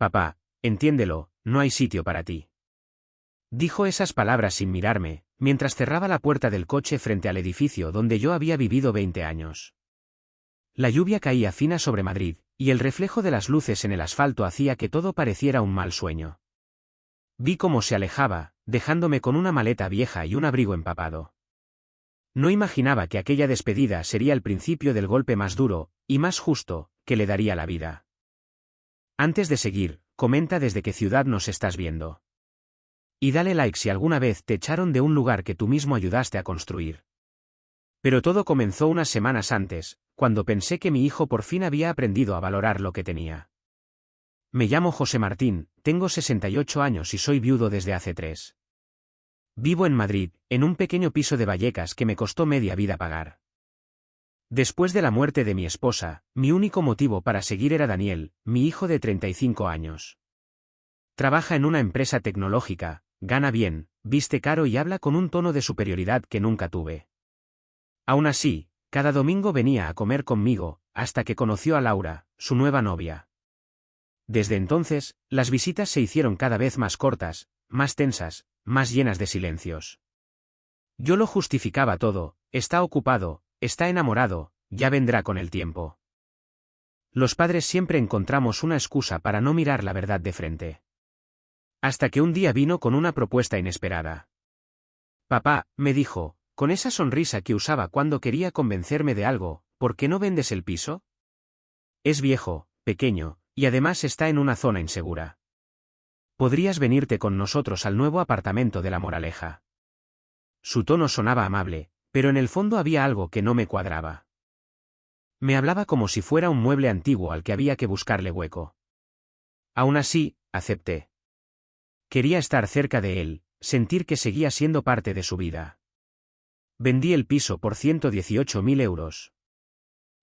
Papá, entiéndelo, no hay sitio para ti. Dijo esas palabras sin mirarme, mientras cerraba la puerta del coche frente al edificio donde yo había vivido 20 años. La lluvia caía fina sobre Madrid, y el reflejo de las luces en el asfalto hacía que todo pareciera un mal sueño. Vi cómo se alejaba, dejándome con una maleta vieja y un abrigo empapado. No imaginaba que aquella despedida sería el principio del golpe más duro, y más justo, que le daría la vida. Antes de seguir, comenta desde qué ciudad nos estás viendo. Y dale like si alguna vez te echaron de un lugar que tú mismo ayudaste a construir. Pero todo comenzó unas semanas antes, cuando pensé que mi hijo por fin había aprendido a valorar lo que tenía. Me llamo José Martín, tengo 68 años y soy viudo desde hace 3. Vivo en Madrid, en un pequeño piso de Vallecas que me costó media vida pagar. Después de la muerte de mi esposa, mi único motivo para seguir era Daniel, mi hijo de 35 años. Trabaja en una empresa tecnológica, gana bien, viste caro y habla con un tono de superioridad que nunca tuve. Aún así, cada domingo venía a comer conmigo, hasta que conoció a Laura, su nueva novia. Desde entonces, las visitas se hicieron cada vez más cortas, más tensas, más llenas de silencios. Yo lo justificaba todo, está ocupado, está enamorado, ya vendrá con el tiempo. Los padres siempre encontramos una excusa para no mirar la verdad de frente. Hasta que un día vino con una propuesta inesperada. Papá, me dijo, con esa sonrisa que usaba cuando quería convencerme de algo, ¿por qué no vendes el piso? Es viejo, pequeño, y además está en una zona insegura. Podrías venirte con nosotros al nuevo apartamento de La Moraleja. Su tono sonaba amable, pero en el fondo había algo que no me cuadraba. Me hablaba como si fuera un mueble antiguo al que había que buscarle hueco. Aún así, acepté. Quería estar cerca de él, sentir que seguía siendo parte de su vida. Vendí el piso por 118.000 euros.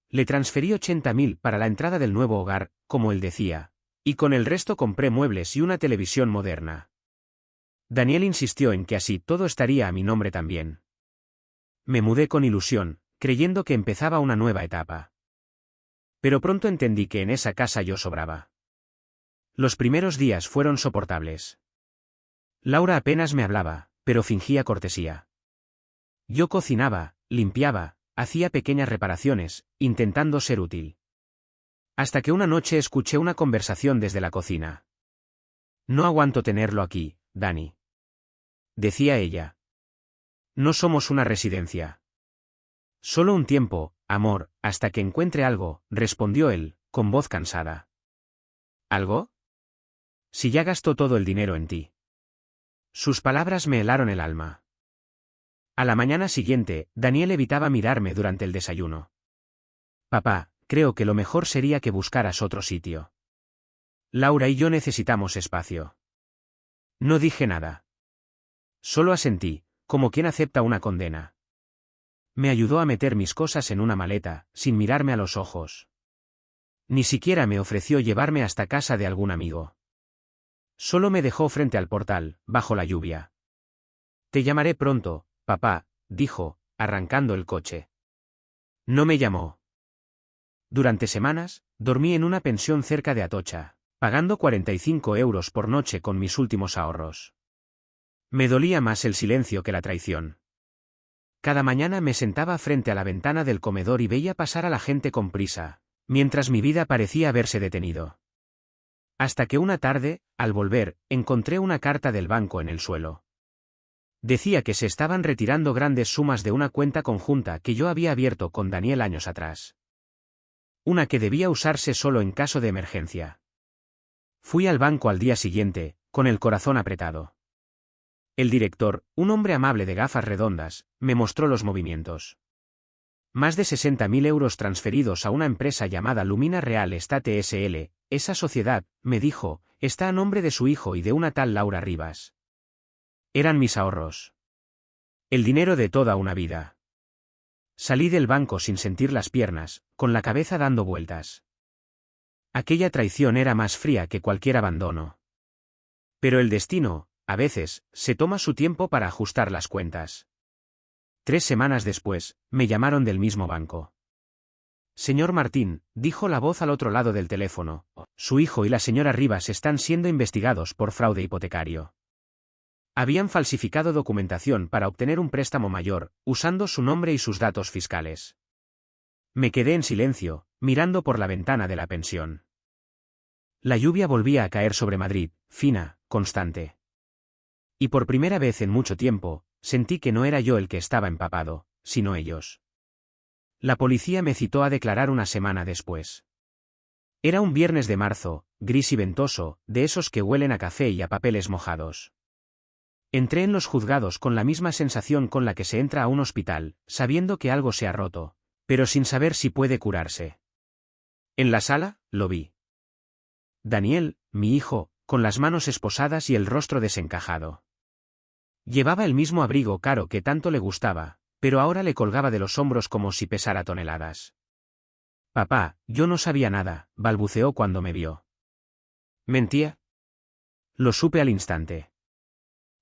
Le transferí 80.000 para la entrada del nuevo hogar, como él decía, y con el resto compré muebles y una televisión moderna. Daniel insistió en que así todo estaría a mi nombre también. Me mudé con ilusión, creyendo que empezaba una nueva etapa. Pero pronto entendí que en esa casa yo sobraba. Los primeros días fueron soportables. Laura apenas me hablaba, pero fingía cortesía. Yo cocinaba, limpiaba, hacía pequeñas reparaciones, intentando ser útil. Hasta que una noche escuché una conversación desde la cocina. No aguanto tenerlo aquí, Dani. Decía ella. No somos una residencia. Solo un tiempo, amor, hasta que encuentre algo, respondió él, con voz cansada. ¿Algo? Si ya gastó todo el dinero en ti. Sus palabras me helaron el alma. A la mañana siguiente, Daniel evitaba mirarme durante el desayuno. Papá, creo que lo mejor sería que buscaras otro sitio. Laura y yo necesitamos espacio. No dije nada. Solo asentí, como quien acepta una condena. Me ayudó a meter mis cosas en una maleta, sin mirarme a los ojos. Ni siquiera me ofreció llevarme hasta casa de algún amigo. Solo me dejó frente al portal, bajo la lluvia. Te llamaré pronto, papá, dijo, arrancando el coche. No me llamó. Durante semanas, dormí en una pensión cerca de Atocha, pagando 45 euros por noche con mis últimos ahorros. Me dolía más el silencio que la traición. Cada mañana me sentaba frente a la ventana del comedor y veía pasar a la gente con prisa, mientras mi vida parecía haberse detenido. Hasta que una tarde, al volver, encontré una carta del banco en el suelo. Decía que se estaban retirando grandes sumas de una cuenta conjunta que yo había abierto con Daniel años atrás. Una que debía usarse solo en caso de emergencia. Fui al banco al día siguiente, con el corazón apretado. El director, un hombre amable de gafas redondas, me mostró los movimientos. Más de 60.000 euros transferidos a una empresa llamada Lumina Real Estate S.L., esa sociedad, me dijo, está a nombre de su hijo y de una tal Laura Rivas. Eran mis ahorros. El dinero de toda una vida. Salí del banco sin sentir las piernas, con la cabeza dando vueltas. Aquella traición era más fría que cualquier abandono. Pero el destino, a veces, se toma su tiempo para ajustar las cuentas. 3 semanas después, me llamaron del mismo banco. Señor Martín, dijo la voz al otro lado del teléfono, su hijo y la señora Rivas están siendo investigados por fraude hipotecario. Habían falsificado documentación para obtener un préstamo mayor, usando su nombre y sus datos fiscales. Me quedé en silencio, mirando por la ventana de la pensión. La lluvia volvía a caer sobre Madrid, fina, constante. Y por primera vez en mucho tiempo, sentí que no era yo el que estaba empapado, sino ellos. La policía me citó a declarar una semana después. Era un viernes de marzo, gris y ventoso, de esos que huelen a café y a papeles mojados. Entré en los juzgados con la misma sensación con la que se entra a un hospital, sabiendo que algo se ha roto, pero sin saber si puede curarse. En la sala, lo vi. Daniel, mi hijo, con las manos esposadas y el rostro desencajado. Llevaba el mismo abrigo caro que tanto le gustaba, pero ahora le colgaba de los hombros como si pesara toneladas. Papá, yo no sabía nada, balbuceó cuando me vio. ¿Mentía? Lo supe al instante.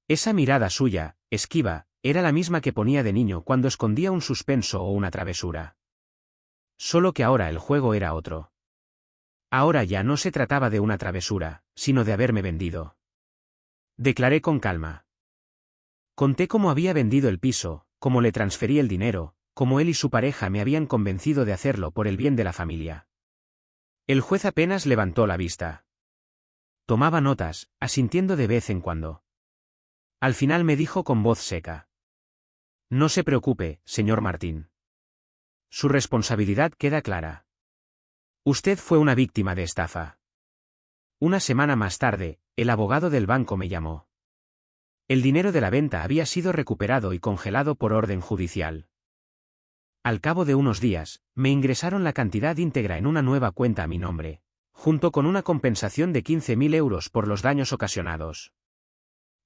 Esa mirada suya, esquiva, era la misma que ponía de niño cuando escondía un suspenso o una travesura. Solo que ahora el juego era otro. Ahora ya no se trataba de una travesura, sino de haberme vendido. Declaré con calma. Conté cómo había vendido el piso, cómo le transferí el dinero, cómo él y su pareja me habían convencido de hacerlo por el bien de la familia. El juez apenas levantó la vista. Tomaba notas, asintiendo de vez en cuando. Al final me dijo con voz seca. No se preocupe, señor Martín. Su responsabilidad queda clara. Usted fue una víctima de estafa. Una semana más tarde, el abogado del banco me llamó. El dinero de la venta había sido recuperado y congelado por orden judicial. Al cabo de unos días, me ingresaron la cantidad íntegra en una nueva cuenta a mi nombre, junto con una compensación de 15.000 euros por los daños ocasionados.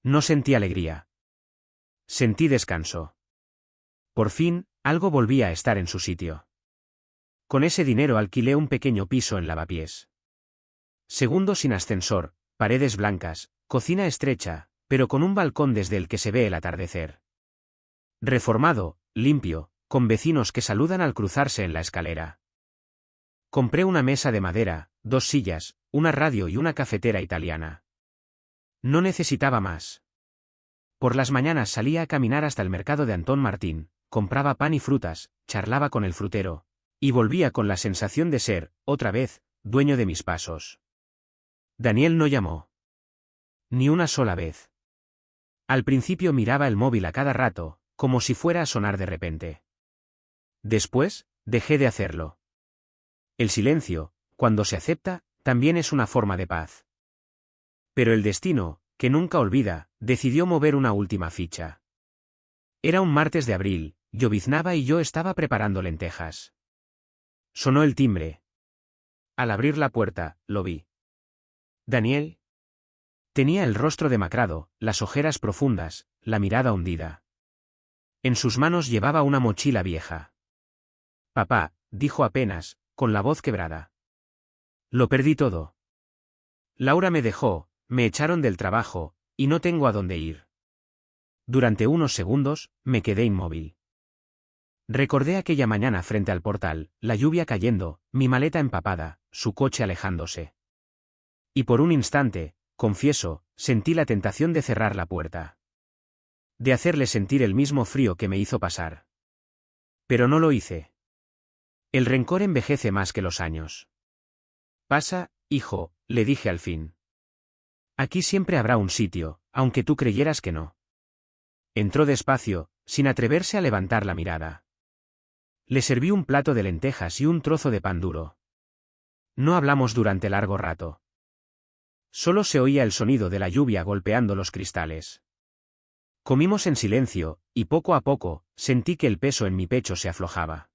No sentí alegría. Sentí descanso. Por fin, algo volvía a estar en su sitio. Con ese dinero alquilé un pequeño piso en Lavapiés. Segundo sin ascensor, paredes blancas, cocina estrecha, pero con un balcón desde el que se ve el atardecer. Reformado, limpio, con vecinos que saludan al cruzarse en la escalera. Compré una mesa de madera, 2 sillas, una radio y una cafetera italiana. No necesitaba más. Por las mañanas salía a caminar hasta el mercado de Antón Martín, compraba pan y frutas, charlaba con el frutero, y volvía con la sensación de ser, otra vez, dueño de mis pasos. Daniel no llamó. Ni una sola vez. Al principio miraba el móvil a cada rato, como si fuera a sonar de repente. Después, dejé de hacerlo. El silencio, cuando se acepta, también es una forma de paz. Pero el destino, que nunca olvida, decidió mover una última ficha. Era un martes de abril, lloviznaba y yo estaba preparando lentejas. Sonó el timbre. Al abrir la puerta, lo vi. Daniel. Tenía el rostro demacrado, las ojeras profundas, la mirada hundida. En sus manos llevaba una mochila vieja. Papá, dijo apenas, con la voz quebrada. Lo perdí todo. Laura me dejó, me echaron del trabajo, y no tengo a dónde ir. Durante unos segundos, me quedé inmóvil. Recordé aquella mañana frente al portal, la lluvia cayendo, mi maleta empapada, su coche alejándose. Y por un instante, confieso, sentí la tentación de cerrar la puerta. De hacerle sentir el mismo frío que me hizo pasar. Pero no lo hice. El rencor envejece más que los años. Pasa, hijo, le dije al fin. Aquí siempre habrá un sitio, aunque tú creyeras que no. Entró despacio, sin atreverse a levantar la mirada. Le serví un plato de lentejas y un trozo de pan duro. No hablamos durante largo rato. Solo se oía el sonido de la lluvia golpeando los cristales. Comimos en silencio, y poco a poco, sentí que el peso en mi pecho se aflojaba.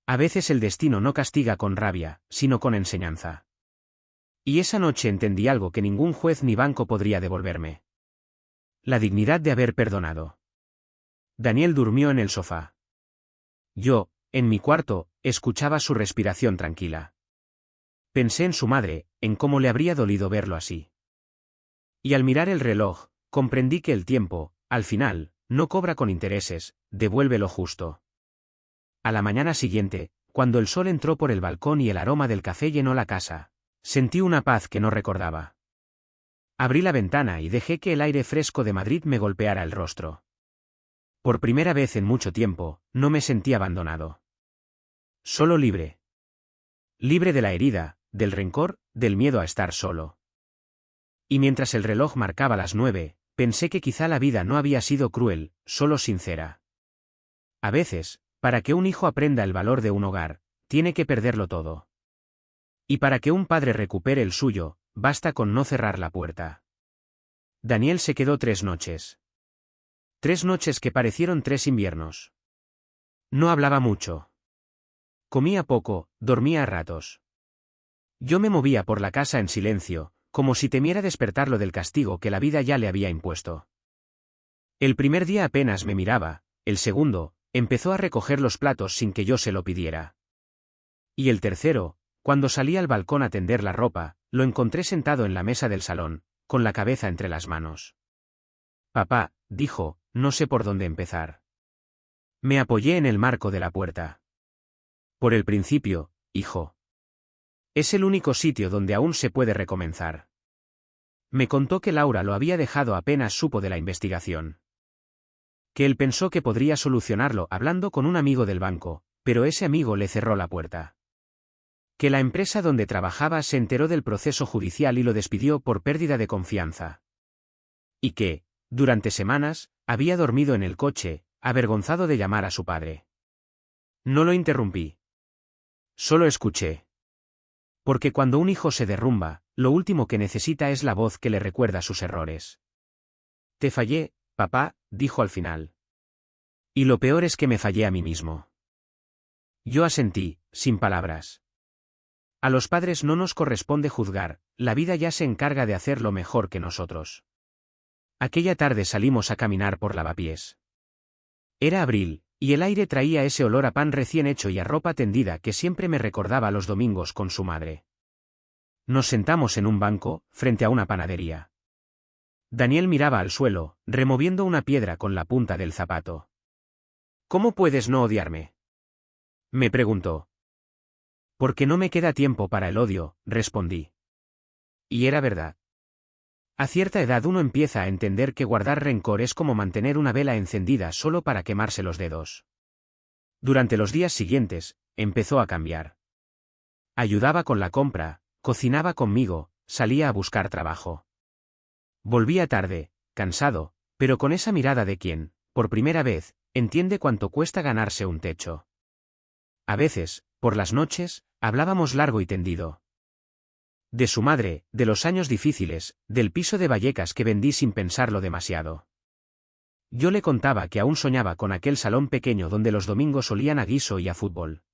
A veces el destino no castiga con rabia, sino con enseñanza. Y esa noche entendí algo que ningún juez ni banco podría devolverme. La dignidad de haber perdonado. Daniel durmió en el sofá. Yo, en mi cuarto, escuchaba su respiración tranquila. Pensé en su madre, en cómo le habría dolido verlo así. Y al mirar el reloj, comprendí que el tiempo, al final, no cobra con intereses, devuelve lo justo. A la mañana siguiente, cuando el sol entró por el balcón y el aroma del café llenó la casa, sentí una paz que no recordaba. Abrí la ventana y dejé que el aire fresco de Madrid me golpeara el rostro. Por primera vez en mucho tiempo, no me sentí abandonado. Solo libre. Libre de la herida, del rencor, del miedo a estar solo. Y mientras el reloj marcaba las 9, pensé que quizá la vida no había sido cruel, solo sincera. A veces, para que un hijo aprenda el valor de un hogar, tiene que perderlo todo. Y para que un padre recupere el suyo, basta con no cerrar la puerta. Daniel se quedó 3 noches. 3 noches que parecieron 3 inviernos. No hablaba mucho. Comía poco, dormía a ratos. Yo me movía por la casa en silencio, como si temiera despertarlo del castigo que la vida ya le había impuesto. El primer día apenas me miraba, el segundo, empezó a recoger los platos sin que yo se lo pidiera. Y el tercero, cuando salí al balcón a tender la ropa, lo encontré sentado en la mesa del salón, con la cabeza entre las manos. Papá, dijo, no sé por dónde empezar. Me apoyé en el marco de la puerta. Por el principio, hijo. Es el único sitio donde aún se puede recomenzar. Me contó que Laura lo había dejado apenas supo de la investigación. Que él pensó que podría solucionarlo hablando con un amigo del banco, pero ese amigo le cerró la puerta. Que la empresa donde trabajaba se enteró del proceso judicial y lo despidió por pérdida de confianza. Y que, durante semanas, había dormido en el coche, avergonzado de llamar a su padre. No lo interrumpí. Solo escuché. Porque cuando un hijo se derrumba, lo último que necesita es la voz que le recuerda sus errores. Te fallé, papá, dijo al final. Y lo peor es que me fallé a mí mismo. Yo asentí, sin palabras. A los padres no nos corresponde juzgar, la vida ya se encarga de hacerlo mejor que nosotros. Aquella tarde salimos a caminar por Lavapiés. Era abril, y el aire traía ese olor a pan recién hecho y a ropa tendida que siempre me recordaba los domingos con su madre. Nos sentamos en un banco, frente a una panadería. Daniel miraba al suelo, removiendo una piedra con la punta del zapato. ¿Cómo puedes no odiarme?, me preguntó. Porque no me queda tiempo para el odio, respondí. Y era verdad. A cierta edad uno empieza a entender que guardar rencor es como mantener una vela encendida solo para quemarse los dedos. Durante los días siguientes, empezó a cambiar. Ayudaba con la compra, cocinaba conmigo, salía a buscar trabajo. Volvía tarde, cansado, pero con esa mirada de quien, por primera vez, entiende cuánto cuesta ganarse un techo. A veces, por las noches, hablábamos largo y tendido. De su madre, de los años difíciles, del piso de Vallecas que vendí sin pensarlo demasiado. Yo le contaba que aún soñaba con aquel salón pequeño donde los domingos olían a guiso y a fútbol.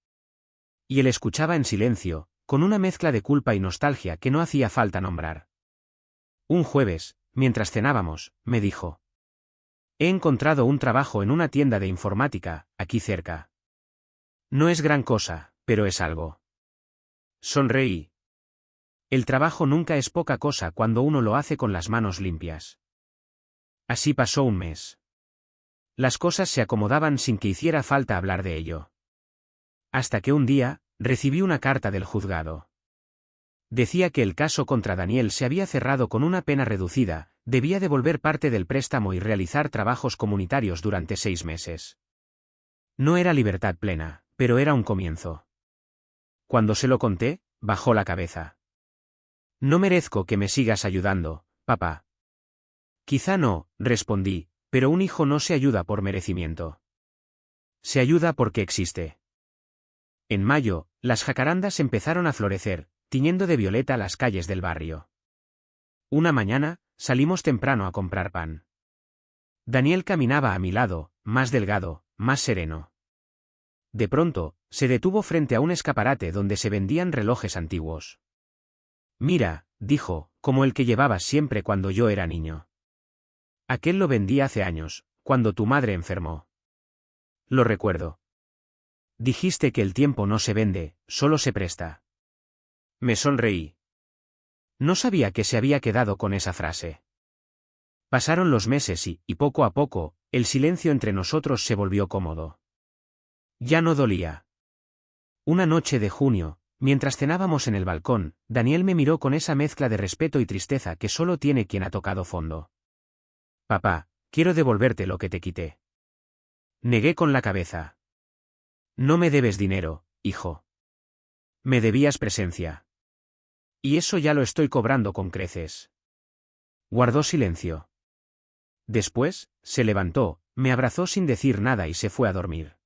Y él escuchaba en silencio, con una mezcla de culpa y nostalgia que no hacía falta nombrar. Un jueves, mientras cenábamos, me dijo: he encontrado un trabajo en una tienda de informática, aquí cerca. No es gran cosa, pero es algo. Sonreí. El trabajo nunca es poca cosa cuando uno lo hace con las manos limpias. Así pasó un mes. Las cosas se acomodaban sin que hiciera falta hablar de ello. Hasta que un día, recibí una carta del juzgado. Decía que el caso contra Daniel se había cerrado con una pena reducida, debía devolver parte del préstamo y realizar trabajos comunitarios durante 6 meses. No era libertad plena, pero era un comienzo. Cuando se lo conté, bajó la cabeza. No merezco que me sigas ayudando, papá. Quizá no, respondí, pero un hijo no se ayuda por merecimiento. Se ayuda porque existe. En mayo, las jacarandas empezaron a florecer, tiñendo de violeta las calles del barrio. Una mañana, salimos temprano a comprar pan. Daniel caminaba a mi lado, más delgado, más sereno. De pronto, se detuvo frente a un escaparate donde se vendían relojes antiguos. Mira, dijo, como el que llevabas siempre cuando yo era niño. Aquel lo vendí hace años, cuando tu madre enfermó. Lo recuerdo. Dijiste que el tiempo no se vende, solo se presta. Me sonreí. No sabía que se había quedado con esa frase. Pasaron los meses y poco a poco, el silencio entre nosotros se volvió cómodo. Ya no dolía. Una noche de junio, mientras cenábamos en el balcón, Daniel me miró con esa mezcla de respeto y tristeza que solo tiene quien ha tocado fondo. Papá, quiero devolverte lo que te quité. Negué con la cabeza. No me debes dinero, hijo. Me debías presencia. Y eso ya lo estoy cobrando con creces. Guardó silencio. Después, se levantó, me abrazó sin decir nada y se fue a dormir.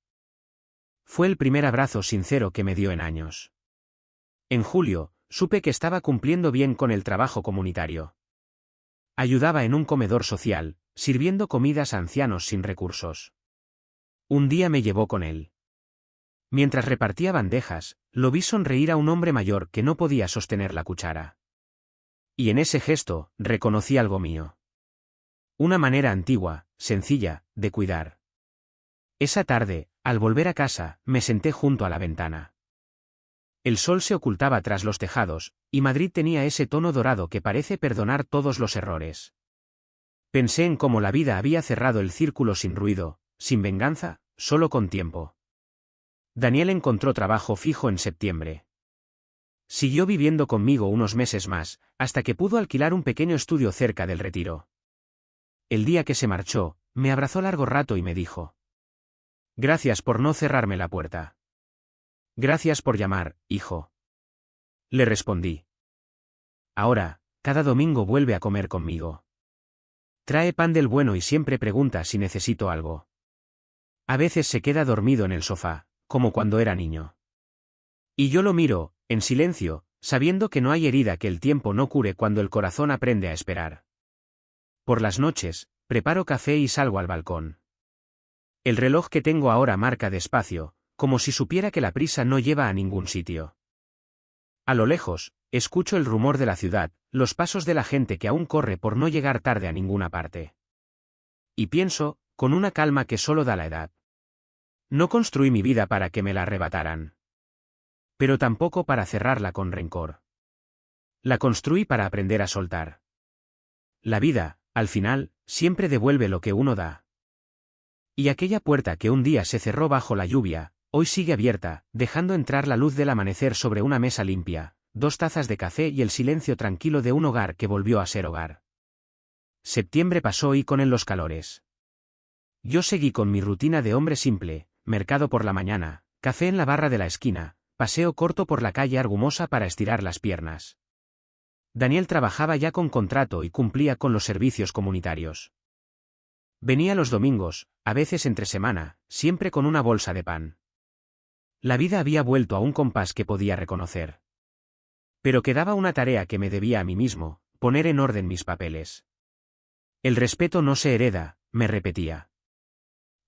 Fue el primer abrazo sincero que me dio en años. En julio, supe que estaba cumpliendo bien con el trabajo comunitario. Ayudaba en un comedor social, sirviendo comidas a ancianos sin recursos. Un día me llevó con él. Mientras repartía bandejas, lo vi sonreír a un hombre mayor que no podía sostener la cuchara. Y en ese gesto, reconocí algo mío. Una manera antigua, sencilla, de cuidar. Esa tarde, al volver a casa, me senté junto a la ventana. El sol se ocultaba tras los tejados, y Madrid tenía ese tono dorado que parece perdonar todos los errores. Pensé en cómo la vida había cerrado el círculo sin ruido, sin venganza, solo con tiempo. Daniel encontró trabajo fijo en septiembre. Siguió viviendo conmigo unos meses más, hasta que pudo alquilar un pequeño estudio cerca del Retiro. El día que se marchó, me abrazó largo rato y me dijo: «Gracias por no cerrarme la puerta». «Gracias por llamar, hijo». Le respondí. Ahora, cada domingo vuelve a comer conmigo. Trae pan del bueno y siempre pregunta si necesito algo. A veces se queda dormido en el sofá, como cuando era niño. Y yo lo miro, en silencio, sabiendo que no hay herida que el tiempo no cure cuando el corazón aprende a esperar. Por las noches, preparo café y salgo al balcón. El reloj que tengo ahora marca despacio, como si supiera que la prisa no lleva a ningún sitio. A lo lejos, escucho el rumor de la ciudad, los pasos de la gente que aún corre por no llegar tarde a ninguna parte. Y pienso, con una calma que solo da la edad. No construí mi vida para que me la arrebataran. Pero tampoco para cerrarla con rencor. La construí para aprender a soltar. La vida, al final, siempre devuelve lo que uno da. Y aquella puerta que un día se cerró bajo la lluvia, hoy sigue abierta, dejando entrar la luz del amanecer sobre una mesa limpia, 2 tazas de café y el silencio tranquilo de un hogar que volvió a ser hogar. Septiembre pasó y con él los calores. Yo seguí con mi rutina de hombre simple, mercado por la mañana, café en la barra de la esquina, paseo corto por la calle Argumosa para estirar las piernas. Daniel trabajaba ya con contrato y cumplía con los servicios comunitarios. Venía los domingos, a veces entre semana, siempre con una bolsa de pan. La vida había vuelto a un compás que podía reconocer. Pero quedaba una tarea que me debía a mí mismo, poner en orden mis papeles. El respeto no se hereda, me repetía.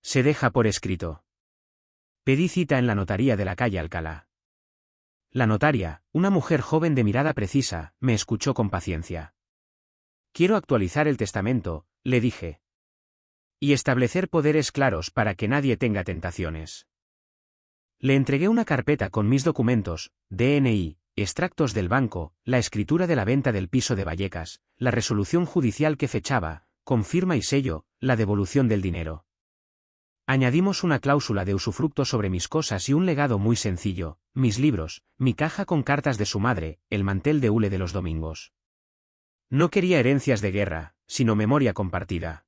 Se deja por escrito. Pedí cita en la notaría de la calle Alcalá. La notaria, una mujer joven de mirada precisa, me escuchó con paciencia. Quiero actualizar el testamento, le dije. Y establecer poderes claros para que nadie tenga tentaciones. Le entregué una carpeta con mis documentos, DNI, extractos del banco, la escritura de la venta del piso de Vallecas, la resolución judicial que fechaba, con firma y sello, la devolución del dinero. Añadimos una cláusula de usufructo sobre mis cosas y un legado muy sencillo, mis libros, mi caja con cartas de su madre, el mantel de hule de los domingos. No quería herencias de guerra, sino memoria compartida.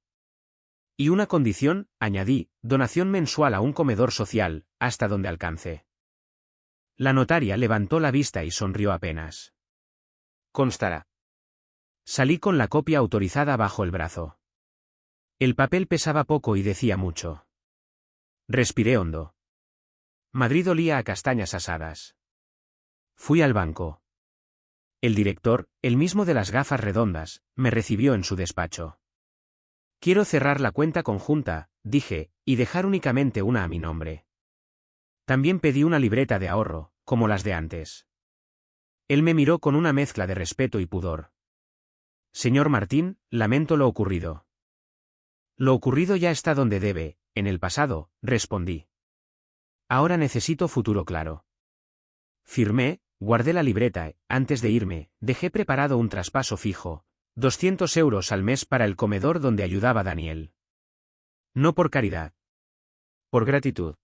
Y una condición, añadí, donación mensual a un comedor social, hasta donde alcance. La notaria levantó la vista y sonrió apenas. Constará. Salí con la copia autorizada bajo el brazo. El papel pesaba poco y decía mucho. Respiré hondo. Madrid olía a castañas asadas. Fui al banco. El director, el mismo de las gafas redondas, me recibió en su despacho. Quiero cerrar la cuenta conjunta, dije, y dejar únicamente una a mi nombre. También pedí una libreta de ahorro, como las de antes. Él me miró con una mezcla de respeto y pudor. Señor Martín, lamento lo ocurrido. Lo ocurrido ya está donde debe, en el pasado, respondí. Ahora necesito futuro claro. Firmé, guardé la libreta, antes de irme, dejé preparado un traspaso fijo, 200 euros al mes para el comedor donde ayudaba Daniel. No por caridad. Por gratitud.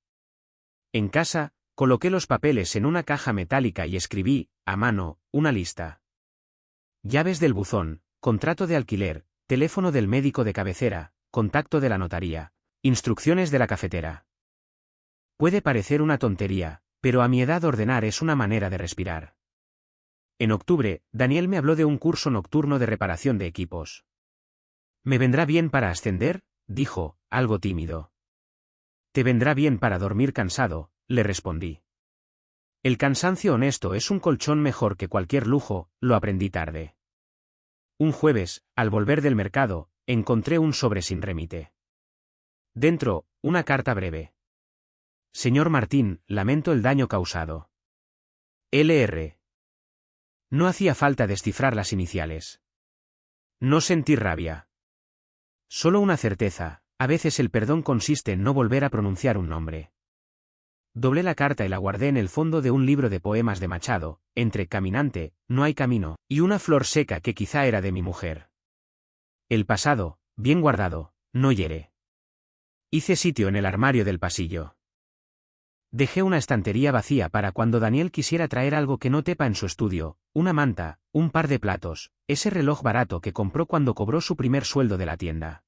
En casa, Coloqué los papeles en una caja metálica y escribí, a mano, una lista. Llaves del buzón, contrato de alquiler, teléfono del médico de cabecera, contacto de la notaría, instrucciones de la cafetera. Puede parecer una tontería, pero a mi edad ordenar es una manera de respirar. En octubre, Daniel me habló de un curso nocturno de reparación de equipos. ¿Me vendrá bien para ascender?, dijo, algo tímido. ¿Te vendrá bien para dormir cansado?, le respondí. El cansancio honesto es un colchón mejor que cualquier lujo, lo aprendí tarde. Un jueves, al volver del mercado, encontré un sobre sin remite. Dentro, una carta breve. Señor Martín, lamento el daño causado. L.R. No hacía falta descifrar las iniciales. No sentí rabia. Solo una certeza, a veces el perdón consiste en no volver a pronunciar un nombre. Doblé la carta y la guardé en el fondo de un libro de poemas de Machado, entre Caminante, No hay camino, y una flor seca que quizá era de mi mujer. El pasado, bien guardado, no hiere. Hice sitio en el armario del pasillo. Dejé una estantería vacía para cuando Daniel quisiera traer algo que no tepa en su estudio, una manta, un par de platos, ese reloj barato que compró cuando cobró su primer sueldo de la tienda.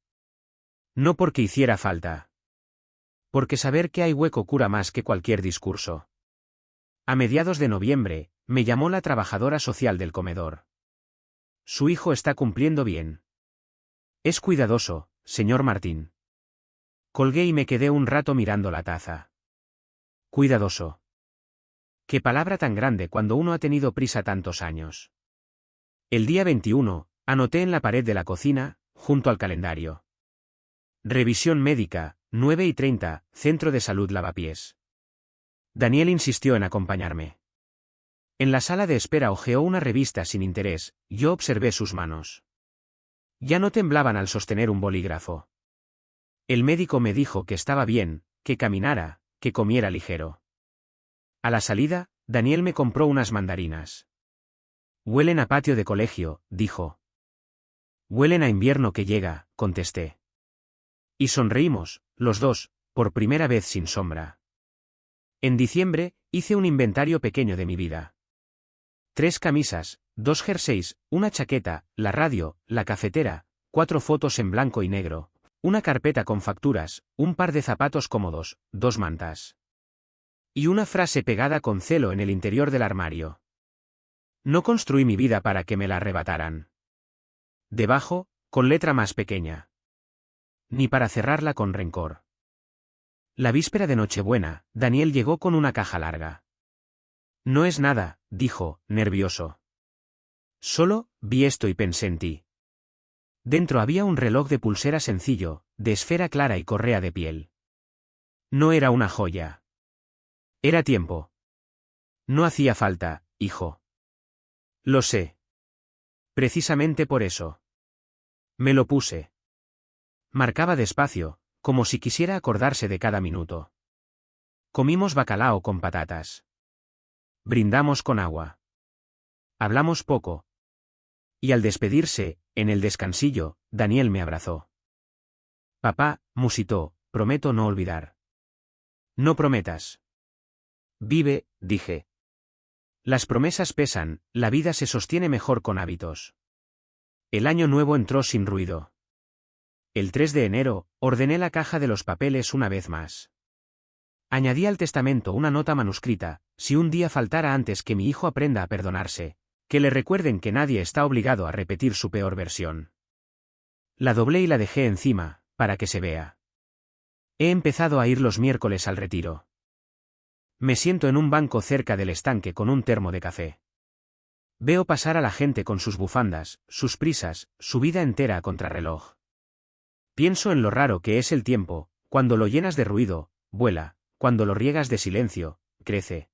No porque hiciera falta. Porque saber que hay hueco cura más que cualquier discurso. A mediados de noviembre, me llamó la trabajadora social del comedor. Su hijo está cumpliendo bien. Es cuidadoso, señor Martín. Colgué y me quedé un rato mirando la taza. Cuidadoso. Qué palabra tan grande cuando uno ha tenido prisa tantos años. El día 21, anoté en la pared de la cocina, junto al calendario. Revisión médica, 9:30, Centro de Salud Lavapiés. Daniel insistió en acompañarme. En la sala de espera hojeó una revista sin interés, yo observé sus manos. Ya no temblaban al sostener un bolígrafo. El médico me dijo que estaba bien, que caminara, que comiera ligero. A la salida, Daniel me compró unas mandarinas. Huelen a patio de colegio, dijo. Huelen a invierno que llega, contesté. Y sonreímos, los dos, por primera vez sin sombra. En diciembre, hice un inventario pequeño de mi vida. 3 camisas, 2 jerseys, una chaqueta, la radio, la cafetera, 4 fotos en blanco y negro, una carpeta con facturas, un par de zapatos cómodos, 2 mantas. Y una frase pegada con celo en el interior del armario. No construí mi vida para que me la arrebataran. Debajo, con letra más pequeña. Ni para cerrarla con rencor. La víspera de Nochebuena, Daniel llegó con una caja larga. No es nada, dijo, nervioso. Solo, vi esto y pensé en ti. Dentro había un reloj de pulsera sencillo, de esfera clara y correa de piel. No era una joya. Era tiempo. No hacía falta, hijo. Lo sé. Precisamente por eso. Me lo puse. Marcaba despacio, como si quisiera acordarse de cada minuto. Comimos bacalao con patatas. Brindamos con agua. Hablamos poco. Y al despedirse, en el descansillo, Daniel me abrazó. Papá, musitó, prometo no olvidar. No prometas. Vive, dije. Las promesas pesan, la vida se sostiene mejor con hábitos. El año nuevo entró sin ruido. El 3 de enero, ordené la caja de los papeles una vez más. Añadí al testamento una nota manuscrita, si un día faltara antes que mi hijo aprenda a perdonarse, que le recuerden que nadie está obligado a repetir su peor versión. La doblé y la dejé encima, para que se vea. He empezado a ir los miércoles al retiro. Me siento en un banco cerca del estanque con un termo de café. Veo pasar a la gente con sus bufandas, sus prisas, su vida entera a contrarreloj. Pienso en lo raro que es el tiempo, cuando lo llenas de ruido, vuela, cuando lo riegas de silencio, crece.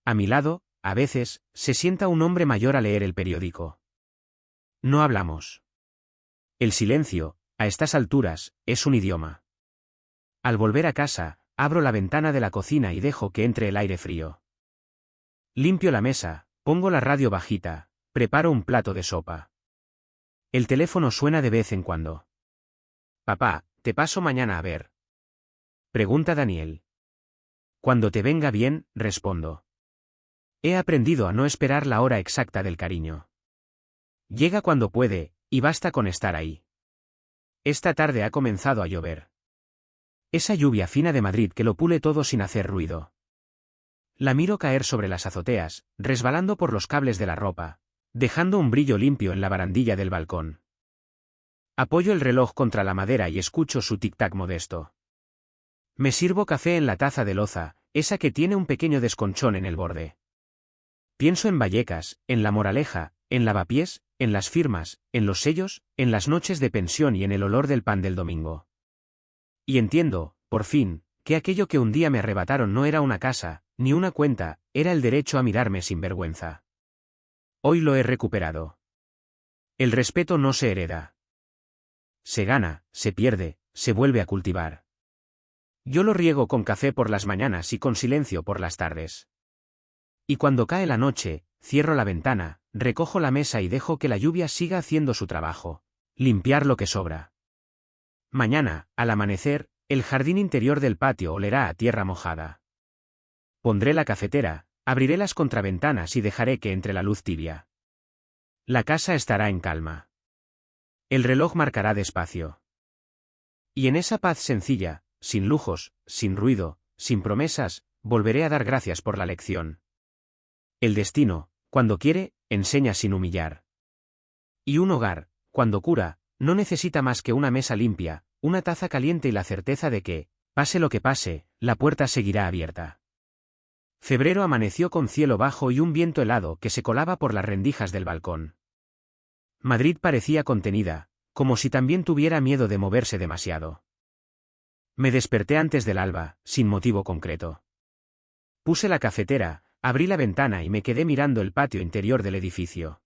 A mi lado, a veces, se sienta un hombre mayor a leer el periódico. No hablamos. El silencio, a estas alturas, es un idioma. Al volver a casa, abro la ventana de la cocina y dejo que entre el aire frío. Limpio la mesa, pongo la radio bajita, preparo un plato de sopa. El teléfono suena de vez en cuando. Papá, te paso mañana a ver. Pregunta Daniel. Cuando te venga bien, respondo. He aprendido a no esperar la hora exacta del cariño. Llega cuando puede, y basta con estar ahí. Esta tarde ha comenzado a llover. Esa lluvia fina de Madrid que lo pule todo sin hacer ruido. La miro caer sobre las azoteas, resbalando por los cables de la ropa, dejando un brillo limpio en la barandilla del balcón. Apoyo el reloj contra la madera y escucho su tic-tac modesto. Me sirvo café en la taza de loza, esa que tiene un pequeño desconchón en el borde. Pienso en Vallecas, en La Moraleja, en Lavapiés, en las firmas, en los sellos, en las noches de pensión y en el olor del pan del domingo. Y entiendo, por fin, que aquello que un día me arrebataron no era una casa, ni una cuenta, era el derecho a mirarme sin vergüenza. Hoy lo he recuperado. El respeto no se hereda. Se gana, se pierde, se vuelve a cultivar. Yo lo riego con café por las mañanas y con silencio por las tardes. Y cuando cae la noche, cierro la ventana, recojo la mesa y dejo que la lluvia siga haciendo su trabajo, limpiar lo que sobra. Mañana, al amanecer, el jardín interior del patio olerá a tierra mojada. Pondré la cafetera, abriré las contraventanas y dejaré que entre la luz tibia. La casa estará en calma. El reloj marcará despacio. Y en esa paz sencilla, sin lujos, sin ruido, sin promesas, volveré a dar gracias por la lección. El destino, cuando quiere, enseña sin humillar. Y un hogar, cuando cura, no necesita más que una mesa limpia, una taza caliente y la certeza de que, pase lo que pase, la puerta seguirá abierta. Febrero amaneció con cielo bajo y un viento helado que se colaba por las rendijas del balcón. Madrid parecía contenida, como si también tuviera miedo de moverse demasiado. Me desperté antes del alba, sin motivo concreto. Puse la cafetera, abrí la ventana y me quedé mirando el patio interior del edificio.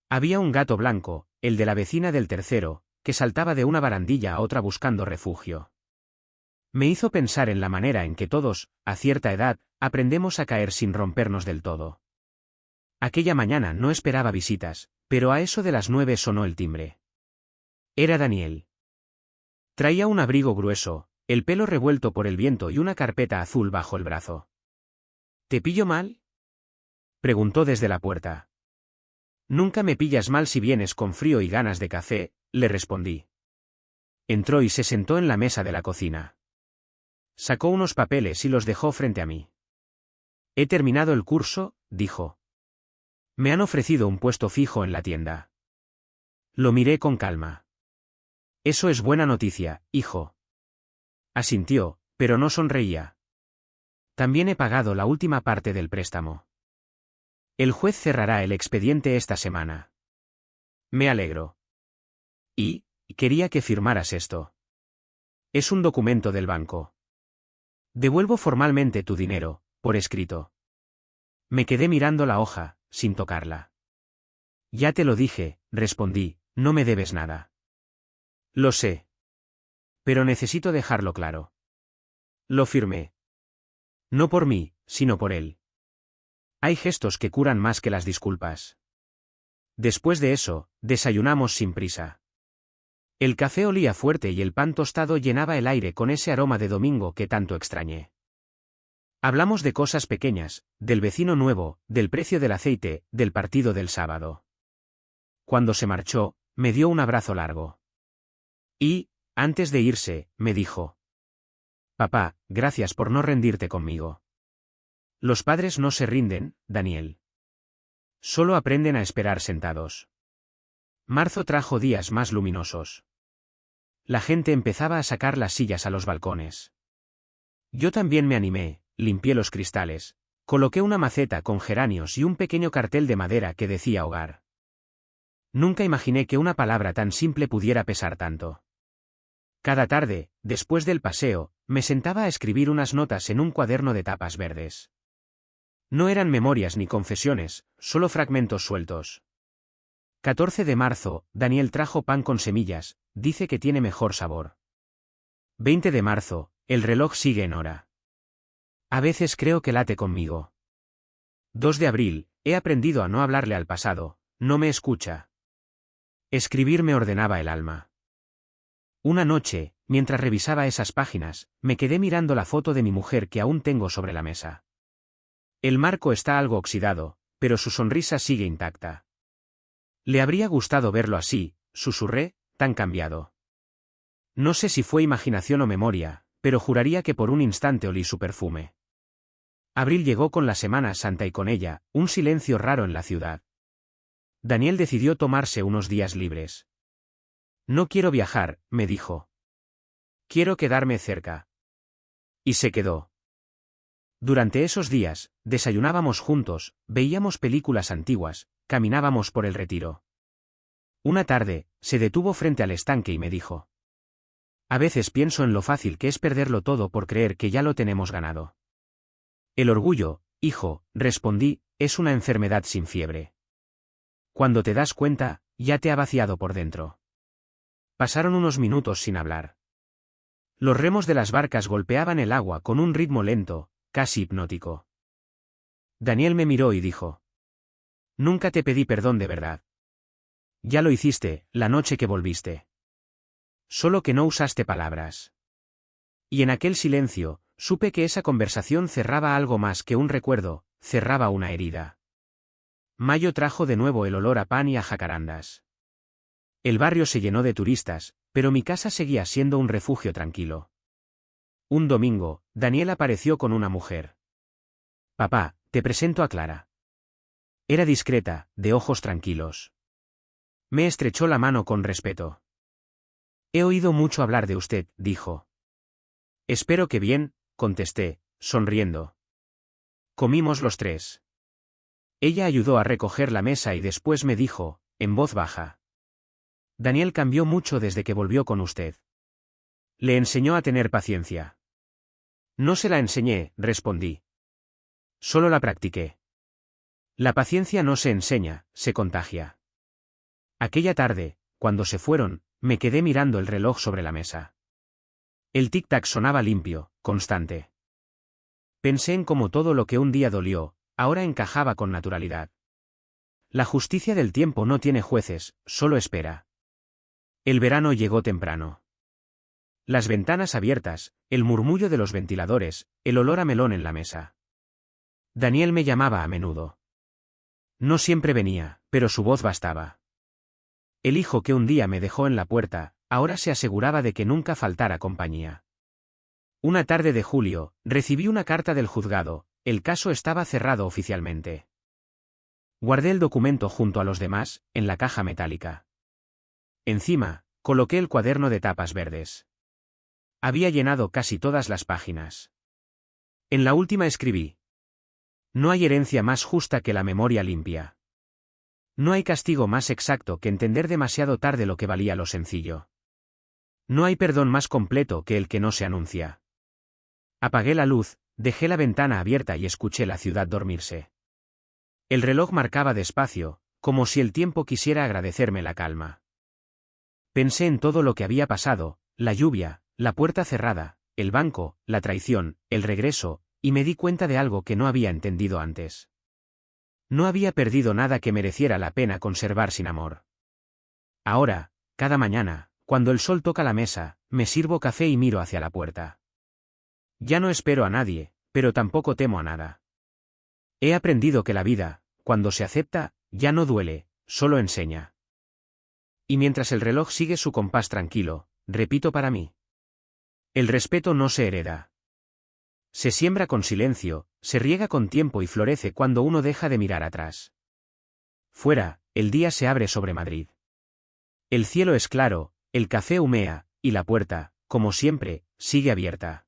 Había un gato blanco, el de la vecina del tercero, que saltaba de una barandilla a otra buscando refugio. Me hizo pensar en la manera en que todos, a cierta edad, aprendemos a caer sin rompernos del todo. Aquella mañana no esperaba visitas, pero a eso de las 9 sonó el timbre. Era Daniel. Traía un abrigo grueso, el pelo revuelto por el viento y una carpeta azul bajo el brazo. ¿Te pillo mal?, preguntó desde la puerta. Nunca me pillas mal si vienes con frío y ganas de café, le respondí. Entró y se sentó en la mesa de la cocina. Sacó unos papeles y los dejó frente a mí. He terminado el curso, dijo. Me han ofrecido un puesto fijo en la tienda. Lo miré con calma. Eso es buena noticia, hijo. Asintió, pero no sonreía. También he pagado la última parte del préstamo. El juez cerrará el expediente esta semana. Me alegro. Y, quería que firmaras esto. Es un documento del banco. Devuelvo formalmente tu dinero, por escrito. Me quedé mirando la hoja, sin tocarla. Ya te lo dije, respondí, no me debes nada. Lo sé. Pero necesito dejarlo claro. Lo firmé. No por mí, sino por él. Hay gestos que curan más que las disculpas. Después de eso, desayunamos sin prisa. El café olía fuerte y el pan tostado llenaba el aire con ese aroma de domingo que tanto extrañé. Hablamos de cosas pequeñas, del vecino nuevo, del precio del aceite, del partido del sábado. Cuando se marchó, me dio un abrazo largo. Y, antes de irse, me dijo: Papá, gracias por no rendirte conmigo. Los padres no se rinden, Daniel. Solo aprenden a esperar sentados. Marzo trajo días más luminosos. La gente empezaba a sacar las sillas a los balcones. Yo también me animé, limpié los cristales, coloqué una maceta con geranios y un pequeño cartel de madera que decía hogar. Nunca imaginé que una palabra tan simple pudiera pesar tanto. Cada tarde, después del paseo, me sentaba a escribir unas notas en un cuaderno de tapas verdes. No eran memorias ni confesiones, solo fragmentos sueltos. 14 de marzo, Daniel trajo pan con semillas, dice que tiene mejor sabor. 20 de marzo, el reloj sigue en hora. A veces creo que late conmigo. 2 de abril, he aprendido a no hablarle al pasado, no me escucha. Escribir me ordenaba el alma. Una noche, mientras revisaba esas páginas, me quedé mirando la foto de mi mujer que aún tengo sobre la mesa. El marco está algo oxidado, pero su sonrisa sigue intacta. Le habría gustado verlo así, susurré, tan cambiado. No sé si fue imaginación o memoria, pero juraría que por un instante olí su perfume. Abril llegó con la Semana Santa y con ella, un silencio raro en la ciudad. Daniel decidió tomarse unos días libres. No quiero viajar, me dijo. Quiero quedarme cerca. Y se quedó. Durante esos días, desayunábamos juntos, veíamos películas antiguas, caminábamos por el retiro. Una tarde, se detuvo frente al estanque y me dijo: a veces pienso en lo fácil que es perderlo todo por creer que ya lo tenemos ganado. El orgullo, hijo, respondí, es una enfermedad sin fiebre. Cuando te das cuenta, ya te ha vaciado por dentro. Pasaron unos minutos sin hablar. Los remos de las barcas golpeaban el agua con un ritmo lento, casi hipnótico. Daniel me miró y dijo: nunca te pedí perdón de verdad. Ya lo hiciste, la noche que volviste. Solo que no usaste palabras. Y en aquel silencio, supe que esa conversación cerraba algo más que un recuerdo, cerraba una herida. Mayo trajo de nuevo el olor a pan y a jacarandas. El barrio se llenó de turistas, pero mi casa seguía siendo un refugio tranquilo. Un domingo, Daniel apareció con una mujer. Papá, te presento a Clara. Era discreta, de ojos tranquilos. Me estrechó la mano con respeto. He oído mucho hablar de usted, dijo. Espero que bien, contesté, sonriendo. Comimos los tres. Ella ayudó a recoger la mesa y después me dijo, en voz baja: Daniel cambió mucho desde que volvió con usted. Le enseñó a tener paciencia. No se la enseñé, respondí. Solo la practiqué. La paciencia no se enseña, se contagia. Aquella tarde, cuando se fueron, me quedé mirando el reloj sobre la mesa. El tic-tac sonaba limpio, constante. Pensé en cómo todo lo que un día dolió, ahora encajaba con naturalidad. La justicia del tiempo no tiene jueces, solo espera. El verano llegó temprano. Las ventanas abiertas, el murmullo de los ventiladores, el olor a melón en la mesa. Daniel me llamaba a menudo. No siempre venía, pero su voz bastaba. El hijo que un día me dejó en la puerta, ahora se aseguraba de que nunca faltara compañía. Una tarde de julio, recibí una carta del juzgado, el caso estaba cerrado oficialmente. Guardé el documento junto a los demás, en la caja metálica. Encima, coloqué el cuaderno de tapas verdes. Había llenado casi todas las páginas. En la última escribí: no hay herencia más justa que la memoria limpia. No hay castigo más exacto que entender demasiado tarde lo que valía lo sencillo. No hay perdón más completo que el que no se anuncia. Apagué la luz, dejé la ventana abierta y escuché la ciudad dormirse. El reloj marcaba despacio, como si el tiempo quisiera agradecerme la calma. Pensé en todo lo que había pasado, la lluvia, la puerta cerrada, el banco, la traición, el regreso, y me di cuenta de algo que no había entendido antes. No había perdido nada que mereciera la pena conservar sin amor. Ahora, cada mañana, cuando el sol toca la mesa, me sirvo café y miro hacia la puerta. Ya no espero a nadie, pero tampoco temo a nada. He aprendido que la vida, cuando se acepta, ya no duele, solo enseña. Y mientras el reloj sigue su compás tranquilo, repito para mí: el respeto no se hereda. Se siembra con silencio, se riega con tiempo y florece cuando uno deja de mirar atrás. Fuera, el día se abre sobre Madrid. El cielo es claro, el café humea, y la puerta, como siempre, sigue abierta.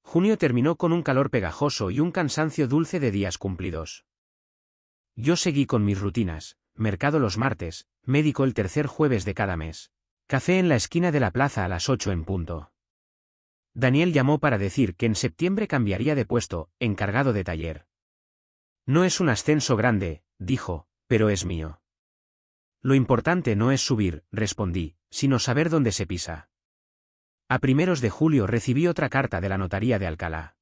Junio terminó con un calor pegajoso y un cansancio dulce de días cumplidos. Yo seguí con mis rutinas: mercado los martes, médico el tercer jueves de cada mes, café en la esquina de la plaza a las 8 en punto. Daniel llamó para decir que en septiembre cambiaría de puesto, encargado de taller. No es un ascenso grande, dijo, pero es mío. Lo importante no es subir, respondí, sino saber dónde se pisa. A primeros de julio recibí otra carta de la notaría de Alcalá.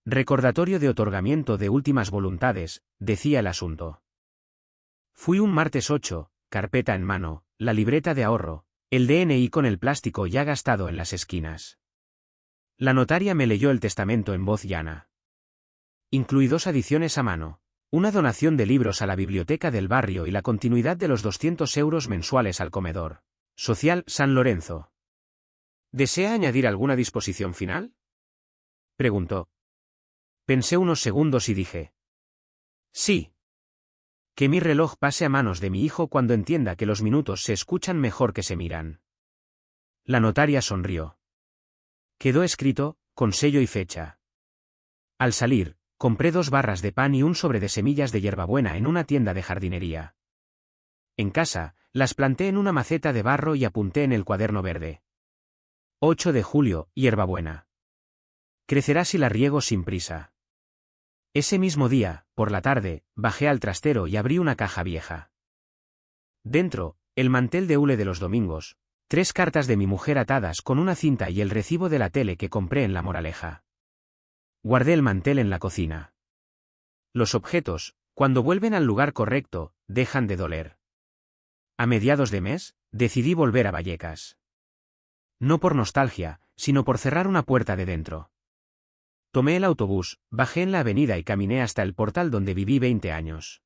Recordatorio de otorgamiento de últimas voluntades, decía el asunto. Fui un martes 8, carpeta en mano, la libreta de ahorro, El DNI con el plástico ya gastado en las esquinas. La notaria me leyó el testamento en voz llana. Incluí 2 adiciones a mano. Una donación de libros a la biblioteca del barrio y la continuidad de los 200 euros mensuales al comedor social San Lorenzo. ¿Desea añadir alguna disposición final?, preguntó. Pensé unos segundos y dije: sí. Que mi reloj pase a manos de mi hijo cuando entienda que los minutos se escuchan mejor que se miran. La notaria sonrió. Quedó escrito, con sello y fecha. Al salir, compré 2 barras de pan y un sobre de semillas de hierbabuena en una tienda de jardinería. En casa, las planté en una maceta de barro y apunté en el cuaderno verde. 8 de julio, hierbabuena. Crecerá si la riego sin prisa. Ese mismo día, por la tarde, bajé al trastero y abrí una caja vieja. Dentro, el mantel de hule de los domingos, 3 cartas de mi mujer atadas con una cinta y el recibo de la tele que compré en La Moraleja. Guardé el mantel en la cocina. Los objetos, cuando vuelven al lugar correcto, dejan de doler. A mediados de mes, decidí volver a Vallecas. No por nostalgia, sino por cerrar una puerta de dentro. Tomé el autobús, bajé en la avenida y caminé hasta el portal donde viví 20 años.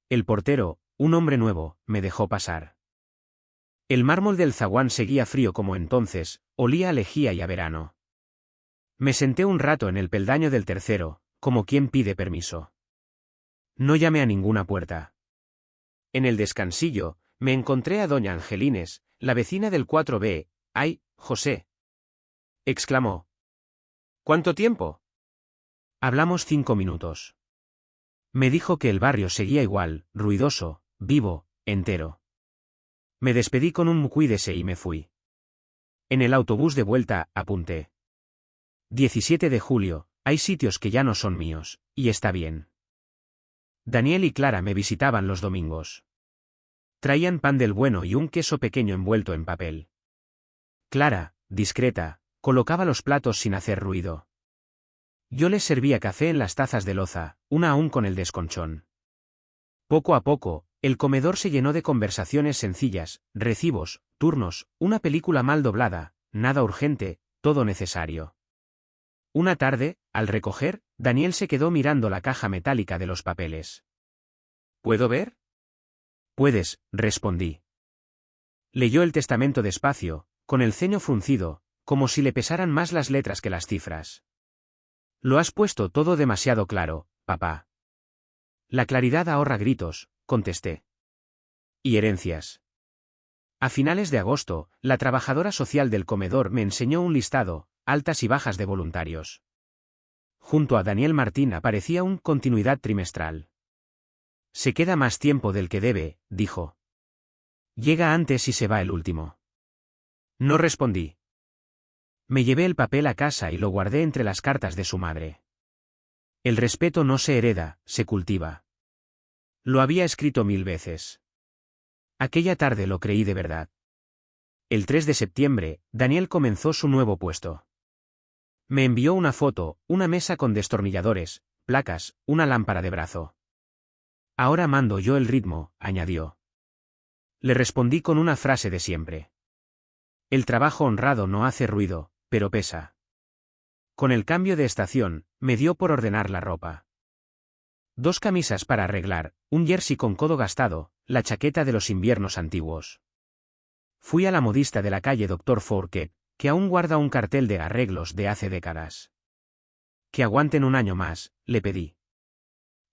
El portero, un hombre nuevo, me dejó pasar. El mármol del zaguán seguía frío como entonces, olía a lejía y a verano. Me senté un rato en el peldaño del tercero, como quien pide permiso. No llamé a ninguna puerta. En el descansillo, me encontré a doña Angelines, la vecina del 4B. «¡Ay, José!», exclamó. «¿Cuánto tiempo?». Hablamos 5 minutos. Me dijo que el barrio seguía igual, ruidoso, vivo, entero. Me despedí con un cuídese y me fui. En el autobús de vuelta, apunté. 17 de julio, hay sitios que ya no son míos, y está bien. Daniel y Clara me visitaban los domingos. Traían pan del bueno y un queso pequeño envuelto en papel. Clara, discreta, colocaba los platos sin hacer ruido. Yo les servía café en las tazas de loza, una aún con el desconchón. Poco a poco, el comedor se llenó de conversaciones sencillas, recibos, turnos, una película mal doblada, nada urgente, todo necesario. Una tarde, al recoger, Daniel se quedó mirando la caja metálica de los papeles. ¿Puedo ver? Puedes, respondí. Leyó el testamento despacio, con el ceño fruncido, como si le pesaran más las letras que las cifras. Lo has puesto todo demasiado claro, papá. La claridad ahorra gritos, contesté. ¿Y herencias? A finales de agosto, la trabajadora social del comedor me enseñó un listado, altas y bajas de voluntarios. Junto a Daniel Martín aparecía un continuidad trimestral. Se queda más tiempo del que debe, dijo. Llega antes y se va el último. No respondí. Me llevé el papel a casa y lo guardé entre las cartas de su madre. El respeto no se hereda, se cultiva. Lo había escrito 1000 veces. Aquella tarde lo creí de verdad. El 3 de septiembre, Daniel comenzó su nuevo puesto. Me envió una foto, una mesa con destornilladores, placas, una lámpara de brazo. Ahora mando yo el ritmo, añadió. Le respondí con una frase de siempre. El trabajo honrado no hace ruido, pero pesa. Con el cambio de estación, me dio por ordenar la ropa. 2 camisas para arreglar, un jersey con codo gastado, la chaqueta de los inviernos antiguos. Fui a la modista de la calle Dr. Fourquet, que aún guarda un cartel de arreglos de hace décadas. Que aguanten un año más, le pedí.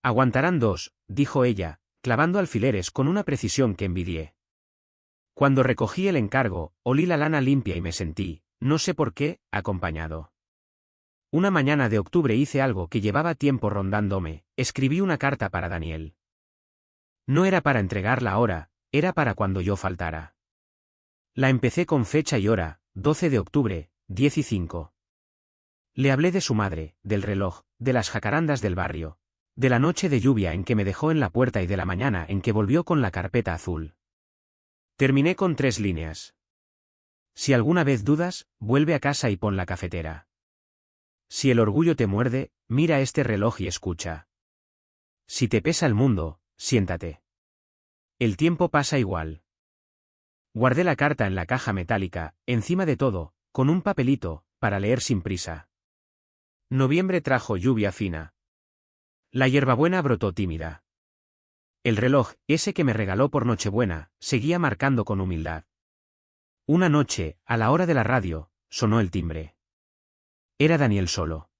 Aguantarán 2, dijo ella, clavando alfileres con una precisión que envidié. Cuando recogí el encargo, olí la lana limpia y me sentí, no sé por qué, acompañado. Una mañana de octubre hice algo que llevaba tiempo rondándome, escribí una carta para Daniel. No era para entregarla ahora, era para cuando yo faltara. La empecé con fecha y hora, 12 de octubre, 10:05. Le hablé de su madre, del reloj, de las jacarandas del barrio, de la noche de lluvia en que me dejó en la puerta y de la mañana en que volvió con la carpeta azul. Terminé con 3 líneas. Si alguna vez dudas, vuelve a casa y pon la cafetera. Si el orgullo te muerde, mira este reloj y escucha. Si te pesa el mundo, siéntate. El tiempo pasa igual. Guardé la carta en la caja metálica, encima de todo, con un papelito, para leer sin prisa. Noviembre trajo lluvia fina. La hierbabuena brotó tímida. El reloj, ese que me regaló por Nochebuena, seguía marcando con humildad. Una noche, a la hora de la radio, sonó el timbre. Era Daniel solo.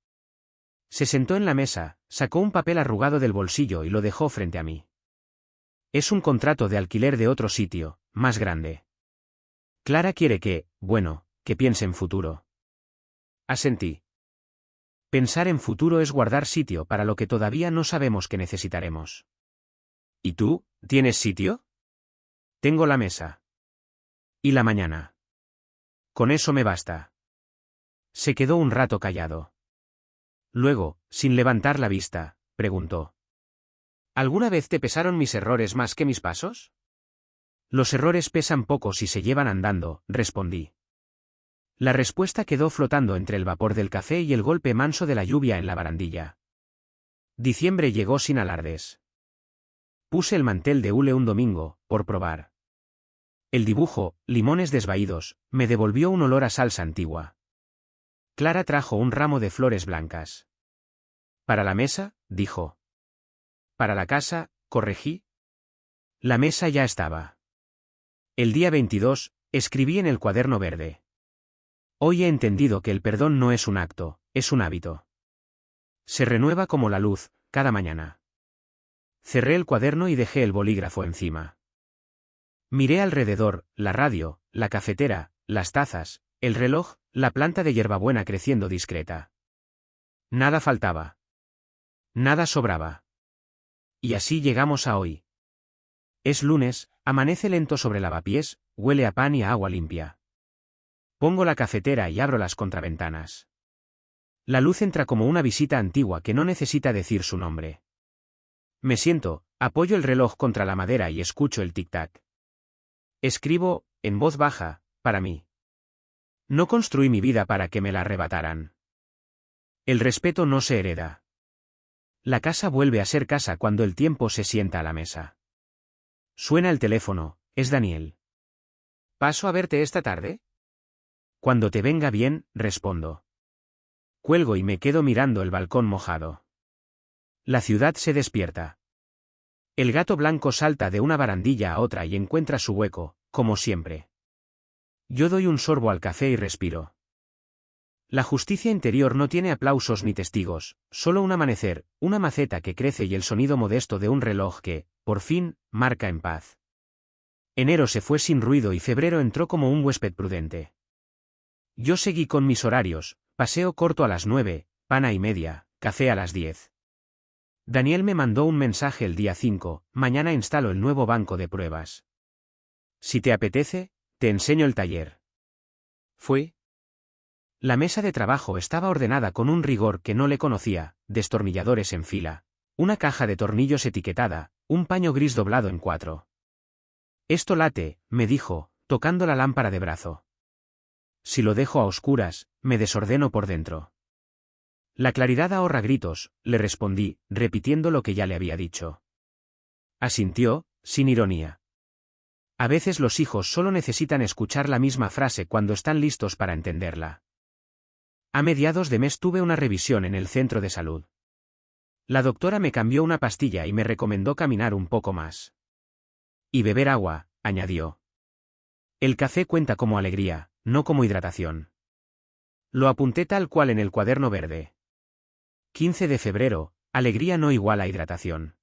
Se sentó en la mesa, sacó un papel arrugado del bolsillo y lo dejó frente a mí. Es un contrato de alquiler de otro sitio, más grande. Clara quiere que piense en futuro. Asentí. Pensar en futuro es guardar sitio para lo que todavía no sabemos que necesitaremos. ¿Y tú, tienes sitio? Tengo la mesa. ¿Y la mañana? Con eso me basta. Se quedó un rato callado. Luego, sin levantar la vista, preguntó. ¿Alguna vez te pesaron mis errores más que mis pasos? Los errores pesan poco si se llevan andando, respondí. La respuesta quedó flotando entre el vapor del café y el golpe manso de la lluvia en la barandilla. Diciembre llegó sin alardes. Puse el mantel de hule un domingo, por probar. El dibujo, limones desvaídos, me devolvió un olor a salsa antigua. Clara trajo un ramo de flores blancas. ¿Para la mesa?, dijo. ¿Para la casa?, corregí. La mesa ya estaba. El día 22, escribí en el cuaderno verde. Hoy he entendido que el perdón no es un acto, es un hábito. Se renueva como la luz, cada mañana. Cerré el cuaderno y dejé el bolígrafo encima. Miré alrededor, la radio, la cafetera, las tazas, el reloj, la planta de hierbabuena creciendo discreta. Nada faltaba. Nada sobraba. Y así llegamos a hoy. Es lunes, amanece lento sobre lavapiés, huele a pan y a agua limpia. Pongo la cafetera y abro las contraventanas. La luz entra como una visita antigua que no necesita decir su nombre. Me siento, apoyo el reloj contra la madera y escucho el tic-tac. Escribo, en voz baja, para mí. No construí mi vida para que me la arrebataran. El respeto no se hereda. La casa vuelve a ser casa cuando el tiempo se sienta a la mesa. Suena el teléfono, es Daniel. ¿Paso a verte esta tarde? Cuando te venga bien, respondo. Cuelgo y me quedo mirando el balcón mojado. La ciudad se despierta. El gato blanco salta de una barandilla a otra y encuentra su hueco, como siempre. Yo doy un sorbo al café y respiro. La justicia interior no tiene aplausos ni testigos, solo un amanecer, una maceta que crece y el sonido modesto de un reloj que, por fin, marca en paz. Enero se fue sin ruido y febrero entró como un huésped prudente. Yo seguí con mis horarios, paseo corto a las 9, pana y media, café a las 10. Daniel me mandó un mensaje el día 5, mañana instalo el nuevo banco de pruebas. Si te apetece, te enseño el taller. Fui. La mesa de trabajo estaba ordenada con un rigor que no le conocía, destornilladores en fila, una caja de tornillos etiquetada, un paño gris doblado en 4. Esto late, me dijo, tocando la lámpara de brazo. Si lo dejo a oscuras, me desordeno por dentro. La claridad ahorra gritos, le respondí, repitiendo lo que ya le había dicho. Asintió, sin ironía. A veces los hijos solo necesitan escuchar la misma frase cuando están listos para entenderla. A mediados de mes tuve una revisión en el centro de salud. La doctora me cambió una pastilla y me recomendó caminar un poco más. Y beber agua, añadió. El café cuenta como alegría, no como hidratación. Lo apunté tal cual en el cuaderno verde. 15 de febrero, alegría no igual a hidratación.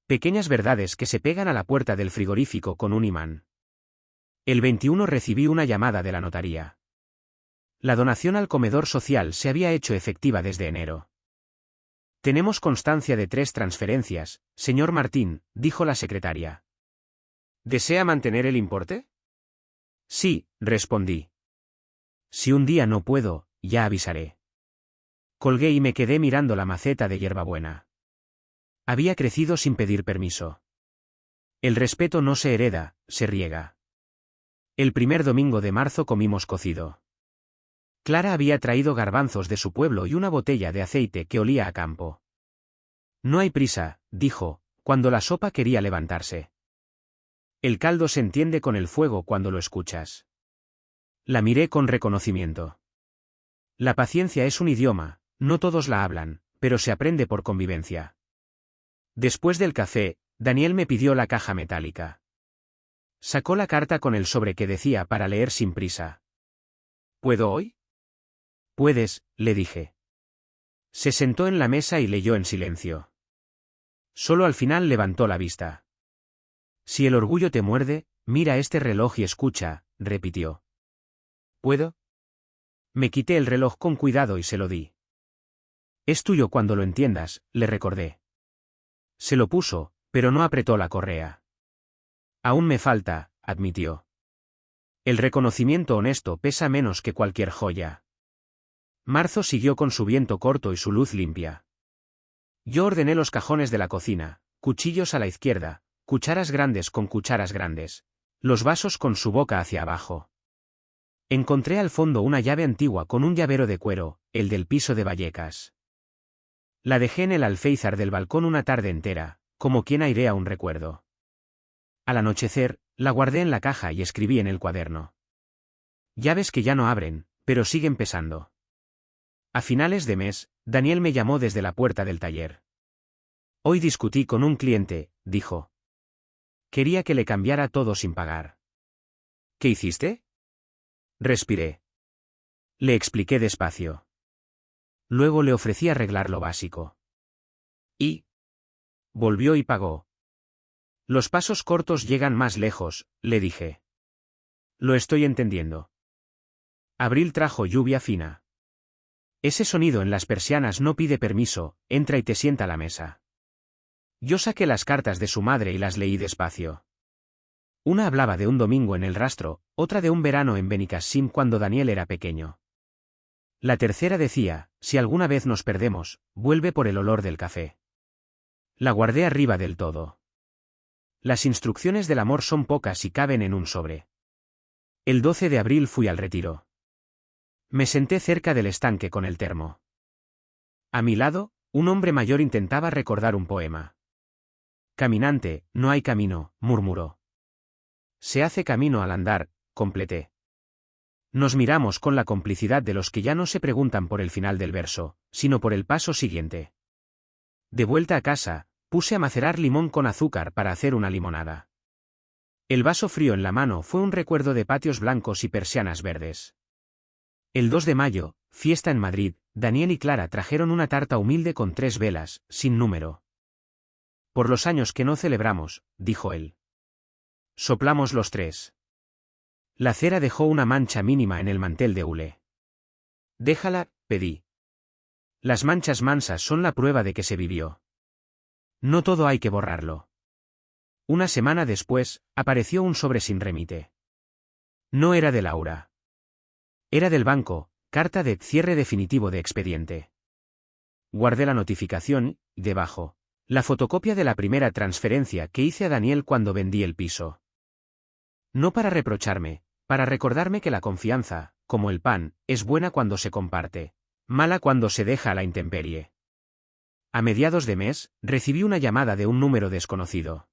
Pequeñas verdades que se pegan a la puerta del frigorífico con un imán. El 21 recibí una llamada de la notaría. La donación al comedor social se había hecho efectiva desde enero. Tenemos constancia de 3 transferencias, señor Martín, dijo la secretaria. ¿Desea mantener el importe? Sí, respondí. Si un día no puedo, ya avisaré. Colgué y me quedé mirando la maceta de hierbabuena. Había crecido sin pedir permiso. El respeto no se hereda, se riega. El primer domingo de marzo comimos cocido. Clara había traído garbanzos de su pueblo y una botella de aceite que olía a campo. No hay prisa, dijo, cuando la sopa quería levantarse. El caldo se entiende con el fuego cuando lo escuchas. La miré con reconocimiento. La paciencia es un idioma, no todos la hablan, pero se aprende por convivencia. Después del café, Daniel me pidió la caja metálica. Sacó la carta con el sobre que decía para leer sin prisa. ¿Puedo hoy? Puedes, le dije. Se sentó en la mesa y leyó en silencio. Solo al final levantó la vista. Si el orgullo te muerde, mira este reloj y escucha, repitió. ¿Puedo? Me quité el reloj con cuidado y se lo di. Es tuyo cuando lo entiendas, le recordé. Se lo puso, pero no apretó la correa. Aún me falta, admitió. El reconocimiento honesto pesa menos que cualquier joya. Marzo siguió con su viento corto y su luz limpia. Yo ordené los cajones de la cocina, cuchillos a la izquierda, cucharas grandes con cucharas grandes, los vasos con su boca hacia abajo. Encontré al fondo una llave antigua con un llavero de cuero, el del piso de Vallecas. La dejé en el alféizar del balcón una tarde entera, como quien airea un recuerdo. Al anochecer, la guardé en la caja y escribí en el cuaderno. Llaves que ya no abren, pero siguen pesando. A finales de mes, Daniel me llamó desde la puerta del taller. Hoy discutí con un cliente, dijo. Quería que le cambiara todo sin pagar. ¿Qué hiciste? Respiré. Le expliqué despacio. Luego le ofrecí arreglar lo básico. Y volvió y pagó. Los pasos cortos llegan más lejos, le dije. Lo estoy entendiendo. Abril trajo lluvia fina. Ese sonido en las persianas no pide permiso, entra y te sienta a la mesa. Yo saqué las cartas de su madre y las leí despacio. Una hablaba de un domingo en el rastro, otra de un verano en Benicassim cuando Daniel era pequeño. La tercera decía, si alguna vez nos perdemos, vuelve por el olor del café. La guardé arriba del todo. Las instrucciones del amor son pocas y caben en un sobre. El 12 de abril fui al retiro. Me senté cerca del estanque con el termo. A mi lado, un hombre mayor intentaba recordar un poema. Caminante, no hay camino, murmuró. Se hace camino al andar, completé. Nos miramos con la complicidad de los que ya no se preguntan por el final del verso, sino por el paso siguiente. De vuelta a casa, puse a macerar limón con azúcar para hacer una limonada. El vaso frío en la mano fue un recuerdo de patios blancos y persianas verdes. El 2 de mayo, fiesta en Madrid, Daniel y Clara trajeron una tarta humilde con 3 velas, sin número. Por los años que no celebramos, dijo él. Soplamos los 3. La cera dejó una mancha mínima en el mantel de hule. Déjala, pedí. Las manchas mansas son la prueba de que se vivió. No todo hay que borrarlo. Una semana después, apareció un sobre sin remite. No era de Laura. Era del banco, carta de cierre definitivo de expediente. Guardé la notificación, y debajo, la fotocopia de la primera transferencia que hice a Daniel cuando vendí el piso. No para reprocharme, para recordarme que la confianza, como el pan, es buena cuando se comparte, mala cuando se deja a la intemperie. A mediados de mes, recibí una llamada de un número desconocido.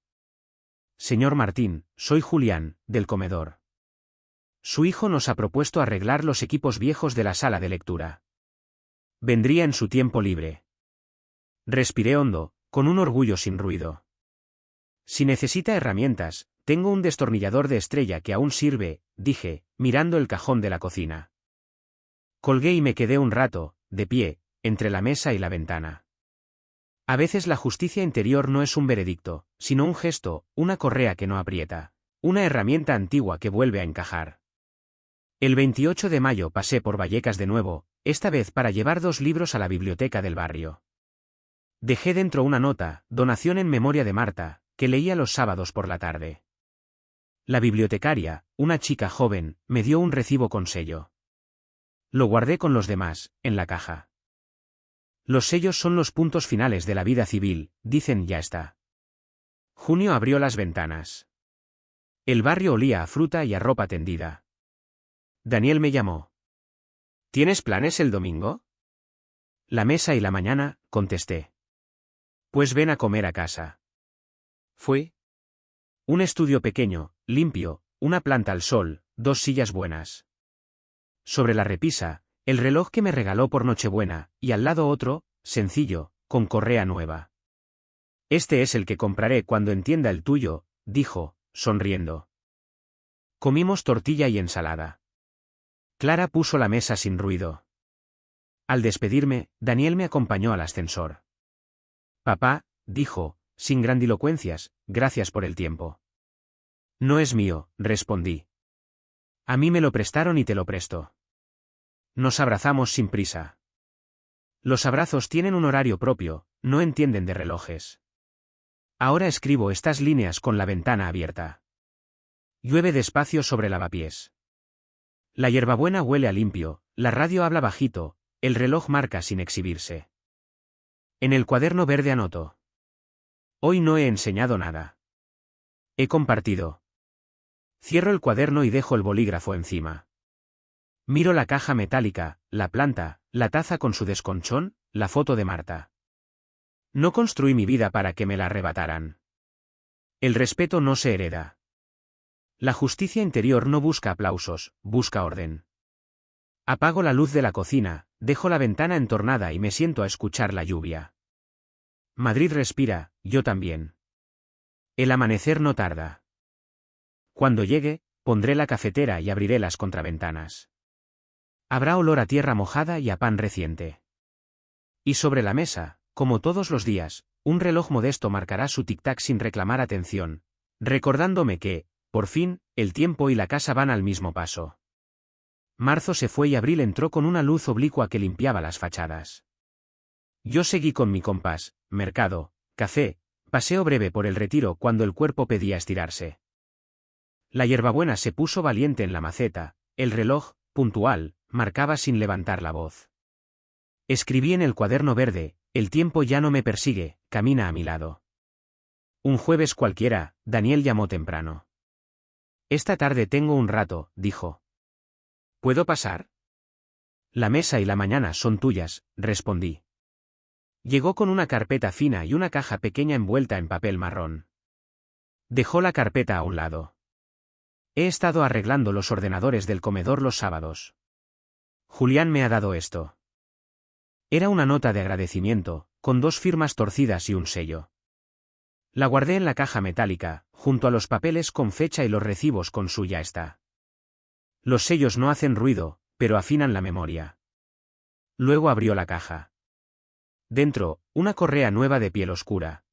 Señor Martín, soy Julián, del comedor. Su hijo nos ha propuesto arreglar los equipos viejos de la sala de lectura. Vendría en su tiempo libre. Respiré hondo, con un orgullo sin ruido. Si necesita herramientas, tengo un destornillador de estrella que aún sirve, dije, mirando el cajón de la cocina. Colgué y me quedé un rato, de pie, entre la mesa y la ventana. A veces la justicia interior no es un veredicto, sino un gesto, una correa que no aprieta, una herramienta antigua que vuelve a encajar. El 28 de mayo pasé por Vallecas de nuevo, esta vez para llevar 2 libros a la biblioteca del barrio. Dejé dentro una nota, donación en memoria de Marta, que leía los sábados por la tarde. La bibliotecaria, una chica joven, me dio un recibo con sello. Lo guardé con los demás, en la caja. Los sellos son los puntos finales de la vida civil, dicen ya está. Junio abrió las ventanas. El barrio olía a fruta y a ropa tendida. Daniel me llamó. ¿Tienes planes el domingo? La mesa y la mañana, contesté. Pues ven a comer a casa. Fui. Un estudio pequeño, limpio, una planta al sol, 2 sillas buenas. Sobre la repisa, el reloj que me regaló por Nochebuena, y al lado otro, sencillo, con correa nueva. Este es el que compraré cuando entienda el tuyo, dijo, sonriendo. Comimos tortilla y ensalada. Clara puso la mesa sin ruido. Al despedirme, Daniel me acompañó al ascensor. Papá, dijo, sin grandilocuencias, gracias por el tiempo. No es mío, respondí. A mí me lo prestaron y te lo presto. Nos abrazamos sin prisa. Los abrazos tienen un horario propio, no entienden de relojes. Ahora escribo estas líneas con la ventana abierta. Llueve despacio sobre lavapiés. La hierbabuena huele a limpio, la radio habla bajito, el reloj marca sin exhibirse. En el cuaderno verde anoto. Hoy no he enseñado nada. He compartido. Cierro el cuaderno y dejo el bolígrafo encima. Miro la caja metálica, la planta, la taza con su desconchón, la foto de Marta. No construí mi vida para que me la arrebataran. El respeto no se hereda. La justicia interior no busca aplausos, busca orden. Apago la luz de la cocina, dejo la ventana entornada y me siento a escuchar la lluvia. Madrid respira, yo también. El amanecer no tarda. Cuando llegue, pondré la cafetera y abriré las contraventanas. Habrá olor a tierra mojada y a pan reciente. Y sobre la mesa, como todos los días, un reloj modesto marcará su tic-tac sin reclamar atención, recordándome que, por fin, el tiempo y la casa van al mismo paso. Marzo se fue y abril entró con una luz oblicua que limpiaba las fachadas. Yo seguí con mi compás, mercado, café, paseo breve por el Retiro cuando el cuerpo pedía estirarse. La hierbabuena se puso valiente en la maceta, el reloj, puntual, marcaba sin levantar la voz. Escribí en el cuaderno verde, el tiempo ya no me persigue, camina a mi lado. Un jueves cualquiera, Daniel llamó temprano. Esta tarde tengo un rato, dijo. ¿Puedo pasar? La mesa y la mañana son tuyas, respondí. Llegó con una carpeta fina y una caja pequeña envuelta en papel marrón. Dejó la carpeta a un lado. He estado arreglando los ordenadores del comedor los sábados. Julián me ha dado esto. Era una nota de agradecimiento, con 2 firmas torcidas y un sello. La guardé en la caja metálica, junto a los papeles con fecha y los recibos con su ya está. Los sellos no hacen ruido, pero afinan la memoria. Luego abrió la caja. Dentro, una correa nueva de piel oscura.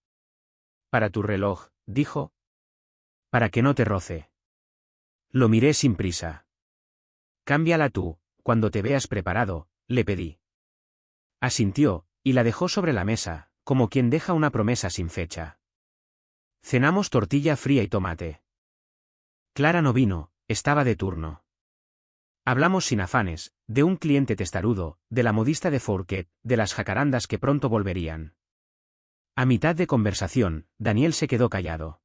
Para tu reloj, dijo. Para que no te roce. Lo miré sin prisa. Cámbiala tú, cuando te veas preparado, le pedí. Asintió, y la dejó sobre la mesa, como quien deja una promesa sin fecha. Cenamos tortilla fría y tomate. Clara no vino, estaba de turno. Hablamos sin afanes, de un cliente testarudo, de la modista de Fourquet, de las jacarandas que pronto volverían. A mitad de conversación, Daniel se quedó callado.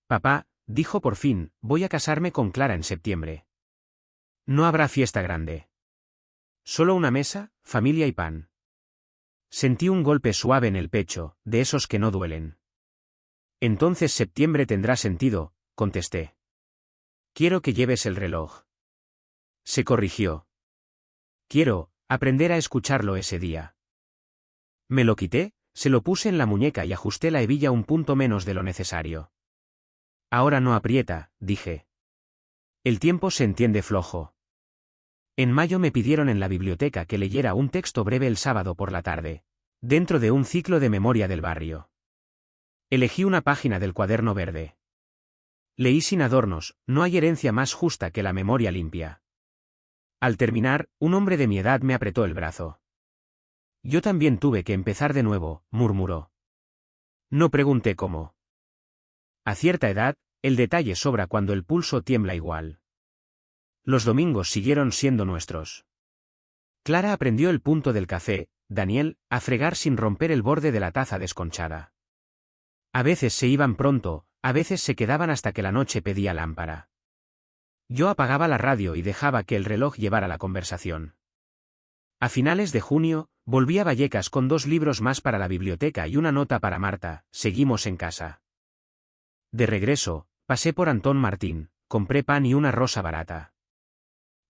Papá, dijo por fin, voy a casarme con Clara en septiembre. No habrá fiesta grande. Solo una mesa, familia y pan. Sentí un golpe suave en el pecho, de esos que no duelen. Entonces septiembre tendrá sentido, contesté. Quiero que lleves el reloj. Se corrigió. Quiero aprender a escucharlo ese día. Me lo quité, se lo puse en la muñeca y ajusté la hebilla un punto menos de lo necesario. Ahora no aprieta, dije. El tiempo se entiende flojo. En mayo me pidieron en la biblioteca que leyera un texto breve el sábado por la tarde, dentro de un ciclo de memoria del barrio. Elegí una página del cuaderno verde. Leí sin adornos, no hay herencia más justa que la memoria limpia. Al terminar, un hombre de mi edad me apretó el brazo. Yo también tuve que empezar de nuevo, murmuró. No pregunté cómo. A cierta edad, el detalle sobra cuando el pulso tiembla igual. Los domingos siguieron siendo nuestros. Clara aprendió el punto del café, Daniel, a fregar sin romper el borde de la taza desconchada. A veces se iban pronto, a veces se quedaban hasta que la noche pedía lámpara. Yo apagaba la radio y dejaba que el reloj llevara la conversación. A finales de junio, volví a Vallecas con 2 libros más para la biblioteca y una nota para Marta, seguimos en casa. De regreso, pasé por Antón Martín, compré pan y una rosa barata.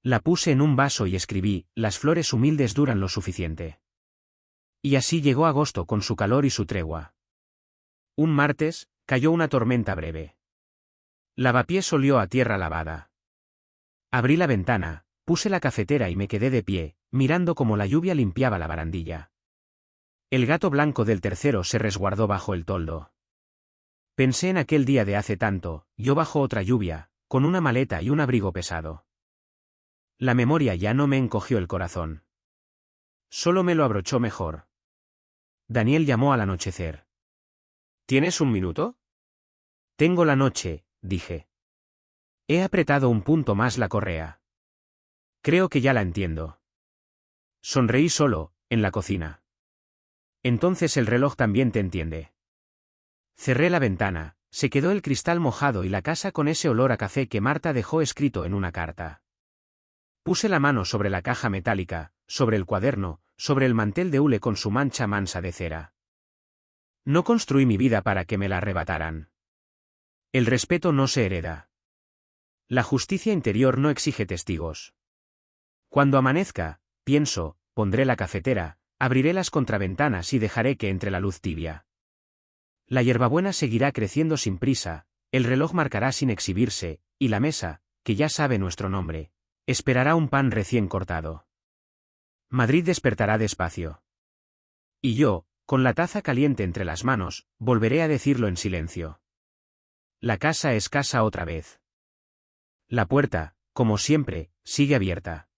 La puse en un vaso y escribí, las flores humildes duran lo suficiente. Y así llegó agosto con su calor y su tregua. Un martes, cayó una tormenta breve. Lavapiés olió a tierra lavada. Abrí la ventana, puse la cafetera y me quedé de pie, mirando cómo la lluvia limpiaba la barandilla. El gato blanco del tercero se resguardó bajo el toldo. Pensé en aquel día de hace tanto, yo bajo otra lluvia, con una maleta y un abrigo pesado. La memoria ya no me encogió el corazón. Solo me lo abrochó mejor. Daniel llamó al anochecer. ¿Tienes un minuto? Tengo la noche, dije. He apretado un punto más la correa. Creo que ya la entiendo. Sonreí solo, en la cocina. Entonces el reloj también te entiende. Cerré la ventana, se quedó el cristal mojado y la casa con ese olor a café que Marta dejó escrito en una carta. Puse la mano sobre la caja metálica, sobre el cuaderno, sobre el mantel de hule con su mancha mansa de cera. No construí mi vida para que me la arrebataran. El respeto no se hereda. La justicia interior no exige testigos. Cuando amanezca, pienso, pondré la cafetera, abriré las contraventanas y dejaré que entre la luz tibia. La hierbabuena seguirá creciendo sin prisa, el reloj marcará sin exhibirse, y la mesa, que ya sabe nuestro nombre, esperará un pan recién cortado. Madrid despertará despacio. Y yo, con la taza caliente entre las manos, volveré a decirlo en silencio. La casa es casa otra vez. La puerta, como siempre, sigue abierta.